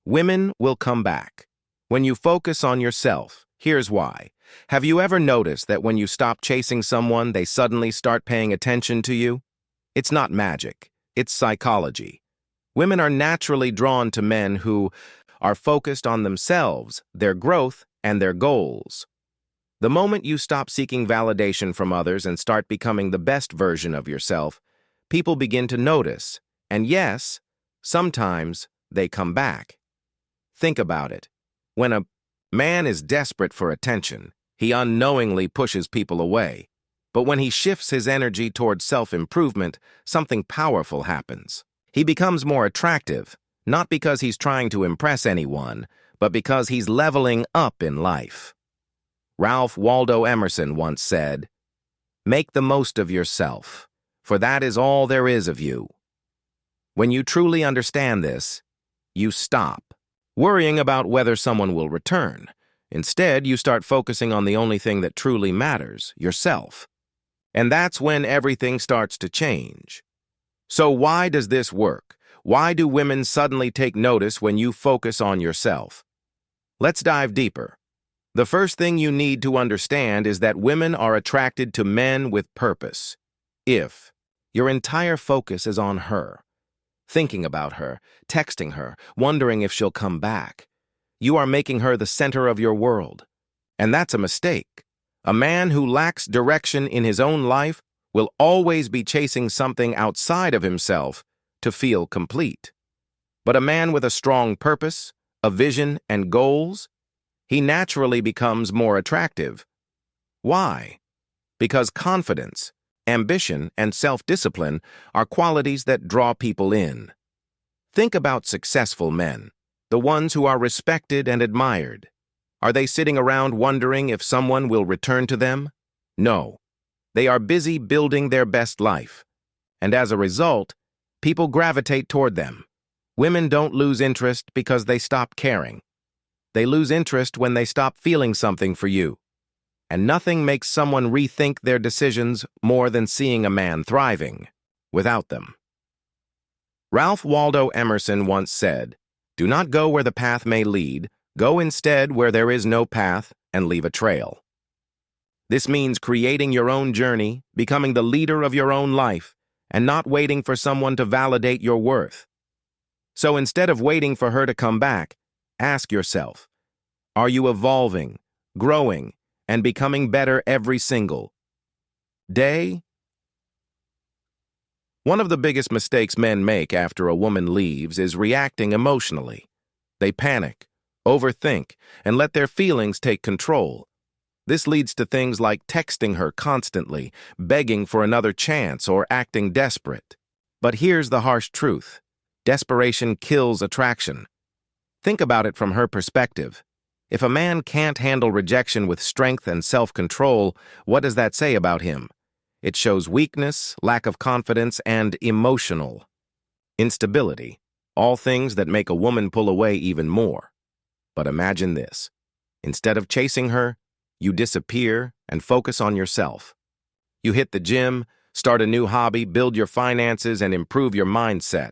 Women will come back. When you focus on yourself, here's why. Have you ever noticed that when you stop chasing someone, they suddenly start paying attention to you? It's not magic. It's psychology. Women are naturally drawn to men who are focused on themselves, their growth, and their goals. The moment you stop seeking validation from others and start becoming the best version of yourself, people begin to notice, and yes, sometimes they come back. Think about it. When a man is desperate for attention, he unknowingly pushes people away. But when he shifts his energy towards self-improvement, something powerful happens. He becomes more attractive, not because he's trying to impress anyone, but because he's leveling up in life. Ralph Waldo Emerson once said, "Make the most of yourself, for that is all there is of you." When you truly understand this, you stop worrying about whether someone will return. Instead, you start focusing on the only thing that truly matters, yourself. And that's when everything starts to change. So why does this work? Why do women suddenly take notice when you focus on yourself? Let's dive deeper. The first thing you need to understand is that women are attracted to men with purpose. If your entire focus is on her, thinking about her, texting her, wondering if she'll come back, you are making her the center of your world. And that's a mistake. A man who lacks direction in his own life will always be chasing something outside of himself to feel complete. But a man with a strong purpose, a vision, and goals, he naturally becomes more attractive. Why? Because confidence, ambition, and self-discipline are qualities that draw people in. Think about successful men, the ones who are respected and admired. Are they sitting around wondering if someone will return to them? No. They are busy building their best life. And as a result, people gravitate toward them. Women don't lose interest because they stop caring. They lose interest when they stop feeling something for you. And nothing makes someone rethink their decisions more than seeing a man thriving without them. Ralph Waldo Emerson once said, "Do not go where the path may lead. Go instead where there is no path and leave a trail." This means creating your own journey, becoming the leader of your own life, and not waiting for someone to validate your worth. So instead of waiting for her to come back, ask yourself, are you evolving, growing, and becoming better every single day? One of the biggest mistakes men make after a woman leaves is reacting emotionally. They panic, overthink, and let their feelings take control. This leads to things like texting her constantly, begging for another chance, or acting desperate. But here's the harsh truth. Desperation kills attraction. Think about it from her perspective. If a man can't handle rejection with strength and self-control, what does that say about him? It shows weakness, lack of confidence, and emotional instability, all things that make a woman pull away even more. But imagine this. Instead of chasing her, you disappear and focus on yourself. You hit the gym, start a new hobby, build your finances, and improve your mindset.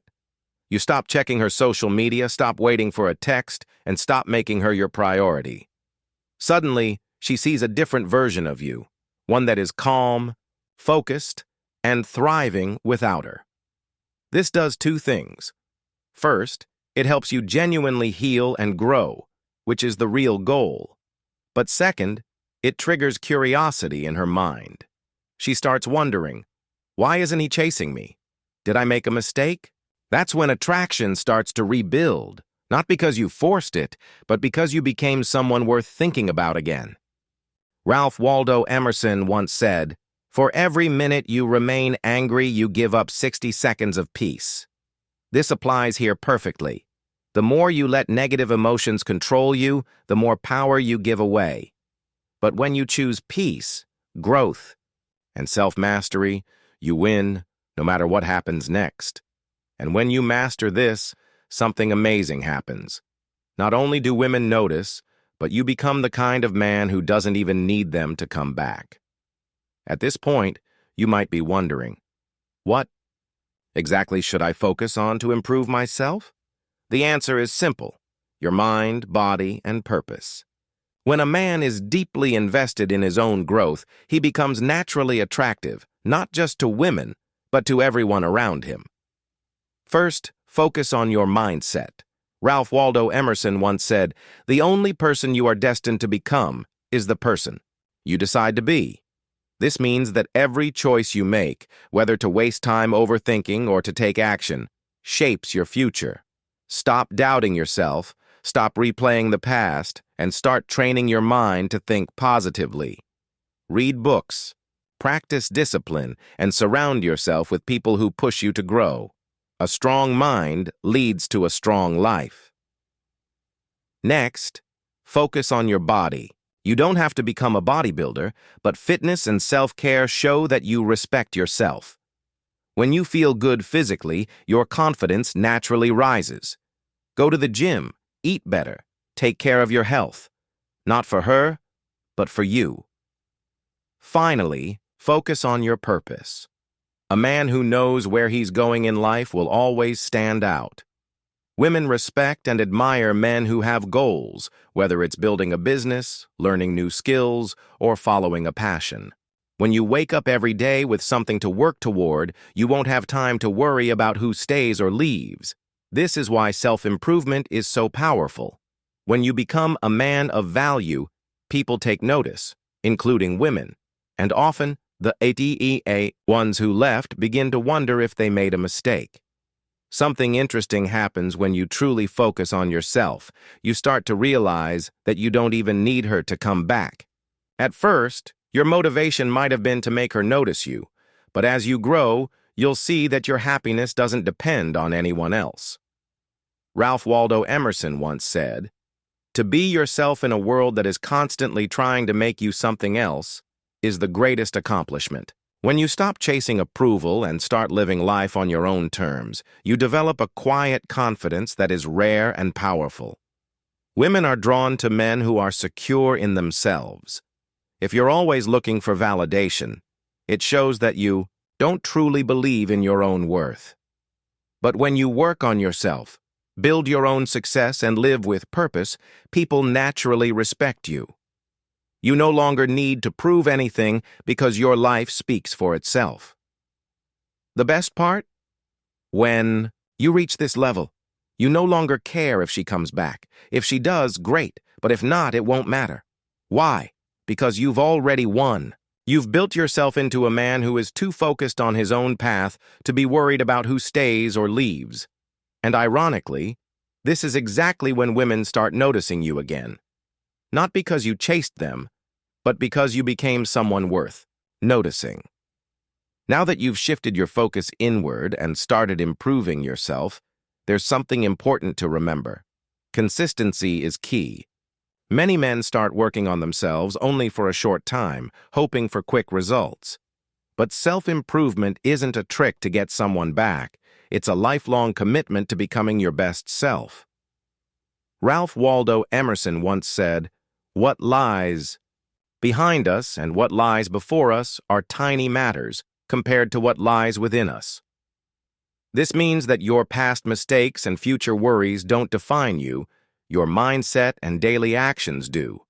You stop checking her social media, stop waiting for a text, and stop making her your priority. Suddenly, she sees a different version of you, one that is calm, focused, and thriving without her. This does two things. First, it helps you genuinely heal and grow, which is the real goal. But second, it triggers curiosity in her mind. She starts wondering, why isn't he chasing me? Did I make a mistake? That's when attraction starts to rebuild, not because you forced it, but because you became someone worth thinking about again. Ralph Waldo Emerson once said, "For every minute you remain angry, you give up 60 seconds of peace." This applies here perfectly. The more you let negative emotions control you, the more power you give away. But when you choose peace, growth, and self-mastery, you win no matter what happens next. And when you master this, something amazing happens. Not only do women notice, but you become the kind of man who doesn't even need them to come back. At this point, you might be wondering, what exactly should I focus on to improve myself? The answer is simple. your mind, body, and purpose. When a man is deeply invested in his own growth, he becomes naturally attractive, not just to women, but to everyone around him. First, focus on your mindset. Ralph Waldo Emerson once said, "The only person you are destined to become is the person you decide to be." This means that every choice you make, whether to waste time overthinking or to take action, shapes your future. Stop doubting yourself, stop replaying the past, and start training your mind to think positively. Read books, practice discipline, and surround yourself with people who push you to grow. A strong mind leads to a strong life. Next, focus on your body. You don't have to become a bodybuilder, but fitness and self-care show that you respect yourself. When you feel good physically, your confidence naturally rises. Go to the gym, eat better, take care of your health. Not for her, but for you. Finally, focus on your purpose. A man who knows where he's going in life will always stand out. Women respect and admire men who have goals, whether it's building a business, learning new skills, or following a passion. When you wake up every day with something to work toward, you won't have time to worry about who stays or leaves. This is why self-improvement is so powerful. When you become a man of value, people take notice, including women, and often the ADEA ones who left begin to wonder if they made a mistake. Something interesting happens when you truly focus on yourself. You start to realize that you don't even need her to come back. At first, your motivation might have been to make her notice you, but as you grow, you'll see that your happiness doesn't depend on anyone else. Ralph Waldo Emerson once said, "To be yourself in a world that is constantly trying to make you something else is the greatest accomplishment." When you stop chasing approval and start living life on your own terms, you develop a quiet confidence that is rare and powerful. Women are drawn to men who are secure in themselves. If you're always looking for validation, it shows that you don't truly believe in your own worth. But when you work on yourself, build your own success, and live with purpose, people naturally respect you. You no longer need to prove anything because your life speaks for itself. The best part? When you reach this level, you no longer care if she comes back. If she does, great, but if not, it won't matter. Why? Because you've already won. You've built yourself into a man who is too focused on his own path to be worried about who stays or leaves. And ironically, this is exactly when women start noticing you again. Not because you chased them, but because you became someone worth noticing. Now that you've shifted your focus inward and started improving yourself, there's something important to remember. Consistency is key. Many men start working on themselves only for a short time, hoping for quick results. But self-improvement isn't a trick to get someone back. It's a lifelong commitment to becoming your best self. Ralph Waldo Emerson once said, "What lies behind us and what lies before us are tiny matters compared to what lies within us." This means that your past mistakes and future worries don't define you, your mindset and daily actions do.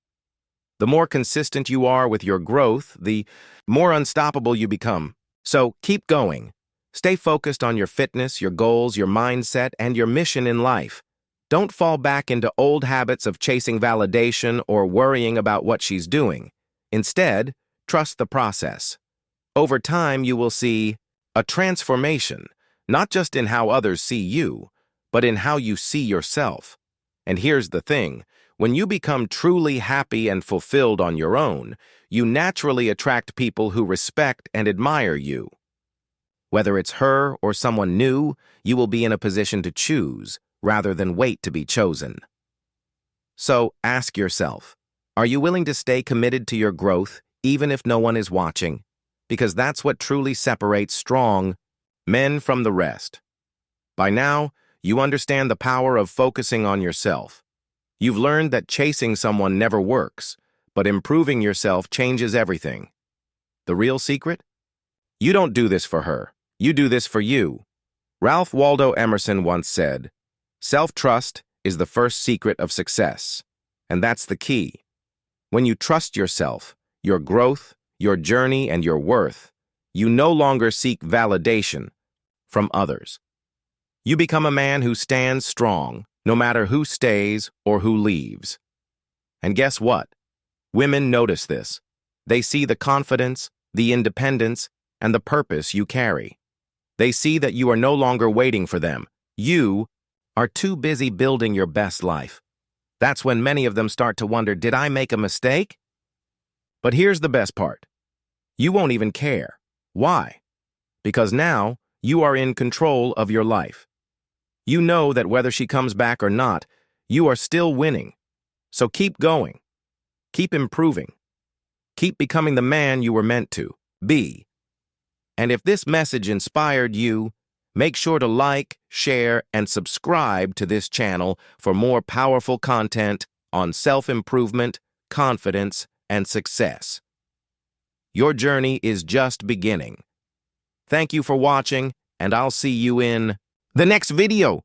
The more consistent you are with your growth, the more unstoppable you become. So keep going. Stay focused on your fitness, your goals, your mindset, and your mission in life. Don't fall back into old habits of chasing validation or worrying about what she's doing. Instead, trust the process. Over time, you will see a transformation, not just in how others see you, but in how you see yourself. And here's the thing, when you become truly happy and fulfilled on your own, you naturally attract people who respect and admire you. Whether it's her or someone new, you will be in a position to choose, rather than wait to be chosen. So ask yourself, are you willing to stay committed to your growth, even if no one is watching? Because that's what truly separates strong men from the rest. By now, you understand the power of focusing on yourself. You've learned that chasing someone never works, but improving yourself changes everything. The real secret? You don't do this for her. You do this for you. Ralph Waldo Emerson once said, "Self-trust is the first secret of success. And that's the key. When you trust yourself, your growth, your journey, and your worth, you no longer seek validation from others. You become a man who stands strong, no matter who stays or who leaves. And guess what? Women notice this. They see the confidence, the independence, and the purpose you carry. They see that you are no longer waiting for them. You are too busy building your best life. That's when many of them start to wonder, did I make a mistake? But here's the best part. You won't even care. Why? Because now you are in control of your life. You know that whether she comes back or not, you are still winning. So keep going. Keep improving. Keep becoming the man you were meant to be. And if this message inspired you, make sure to like, share, and subscribe to this channel for more powerful content on self-improvement, confidence, and success. Your journey is just beginning. Thank you for watching, and I'll see you in the next video.